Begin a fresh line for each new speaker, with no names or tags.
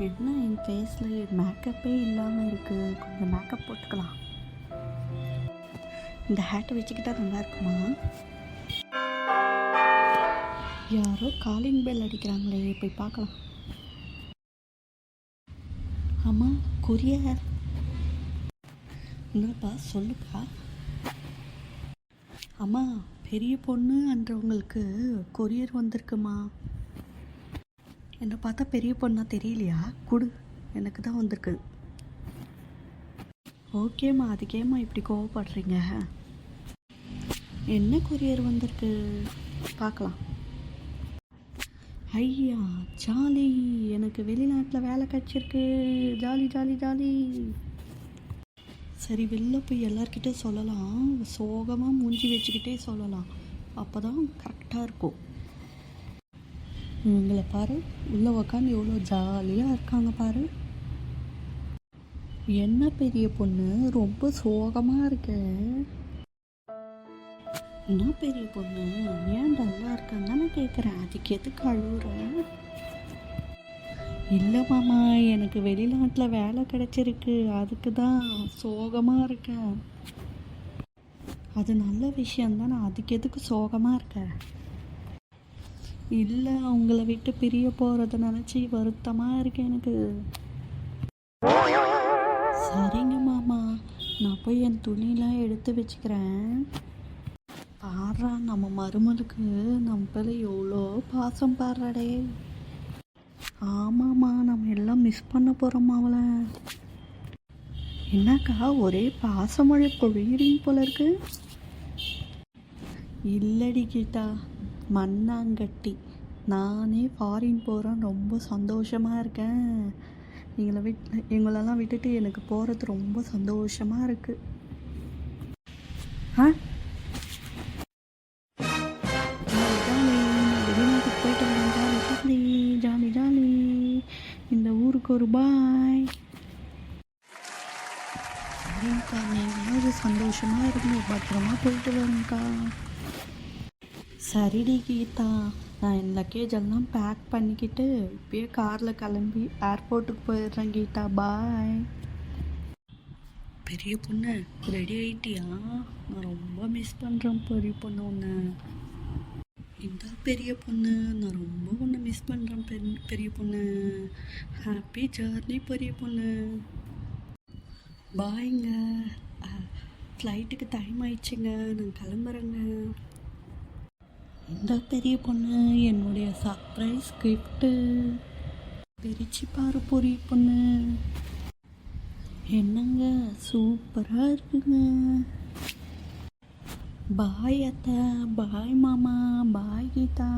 என்ன என் ஃபேஸில் மேக்கப்பே இல்லாமல் இருக்குது, கொஞ்சம் மேக்கப் போட்டுக்கலாம். இந்த ஹேட்டை வச்சுக்கிட்டா நல்லா இருக்குமா? யாரோ காலிங் பெல் அடிக்கிறாங்களே, போய் பார்க்கலாம். அம்மா, கொரியர். என்னப்பா, சொல்லுப்பா. அம்மா, பெரிய பொண்ணுன்றவங்களுக்கு கொரியர் வந்திருக்குமா? என்னை பார்த்தா பெரிய பொண்ணா தெரியலையா? கொடு, எனக்கு தான் வந்திருக்கு. ஓகேம்மா, அதுக்கேம்மா இப்படி கோவப்படுறீங்க? என்ன கொரியர் வந்திருக்கு பார்க்கலாம். ஐயா, ஜாலி, எனக்கு வெளிநாட்டில் வேலை கிடச்சிருக்கு. Jolly jolly jolly. சரி, வெளில போய் எல்லார்கிட்டே சொல்லலாம். சோகமாக மூஞ்சி வச்சுக்கிட்டே சொல்லலாம், அப்போ தான் கரெக்டாக இருக்கும். இவங்களை பாரு, உள்ளே உக்காந்து எவ்வளோ ஜாலியாக இருக்காங்க பாரு. என்ன பெரிய பொண்ணு, ரொம்ப சோகமாக இருக்க? என்ன பெரிய பொண்ணு, ஏன் டல்லா இருக்கான்னு தானே கேட்குறேன், அதுக்கு எதுக்கு அழுகுறேன்? இல்லை மாமா, எனக்கு வெளிநாட்டில் வேலை கிடச்சிருக்கு, அதுக்கு தான் சோகமாக இருக்கேன். அது நல்ல விஷயந்தான், நான் அதுக்கு எதுக்கு சோகமாக இருக்கேன்? இல்லை, அவங்கள விட்டு பிரிய போகிறத நினச்சி வருத்தமாக இருக்கேன் எனக்கு. சரிங்க மாமா, நான் போய் என் துணியெலாம் எடுத்து வச்சுக்கிறேன். பாடுறா, நம்ம மருமலுக்கு நம்ம பேர் எவ்வளோ பாசம் பாடுறாடே. ஆமாம்மா, நம்ம எல்லாம் மிஸ் பண்ண போகிறோம்மா அவளை. என்னக்கா, ஒரே பாசமழை பொழியிறீங்க போல இருக்கு. இல்லடி கீதா, மண்ணாங்கட்டி, நானே ஃபாரின் போகிறேன், ரொம்ப சந்தோஷமாக இருக்கேன். எங்களெல்லாம் விட்டுட்டு எனக்கு போகிறது ரொம்ப சந்தோஷமாக இருக்குது. வெளிநாட்டுக்கு போயிட்டு வரேன், ஜாலி ஜாலி. இந்த ஊருக்கு ஒரு பாய். சரிங்கக்கா, நீங்களும் சந்தோஷமாக இருந்து பத்திரமா போயிட்டு வரேங்க்கா. சரிடி கீதா, நான் என் லக்கேஜ் எல்லாம் பேக் பண்ணிக்கிட்டு இப்போயே காரில் கிளம்பி ஏர்போர்ட்டுக்கு போயிடுறேன் கீதா, பாய். பெரிய பொண்ணு, ரெடி ஆகிட்டியா? நான் ரொம்ப மிஸ் பண்ணுறேன் பெரிய பொண்ணு ஒன்று. இந்த பெரிய பொண்ணு, நான் ரொம்ப ஒன்று மிஸ் பண்ணுறேன் பெரிய பொண்ணு. ஹாப்பி ஜர்னி பெரிய பொண்ணு. பாய்ங்க, ஃப்ளைட்டுக்கு டைம் ஆயிடுச்சுங்க, நான் கிளம்புறேங்க. இந்த பெரிய பொண்ணு, என்னுடைய சர்ப்ரைஸ் கிஃப்ட்டு. பிரிச்சு பாரு பெரிய பொண்ணு. என்னங்க, சூப்பராக இருக்குங்க. பாய் அத்தை, பாய் மாமா, பாய் கீதா.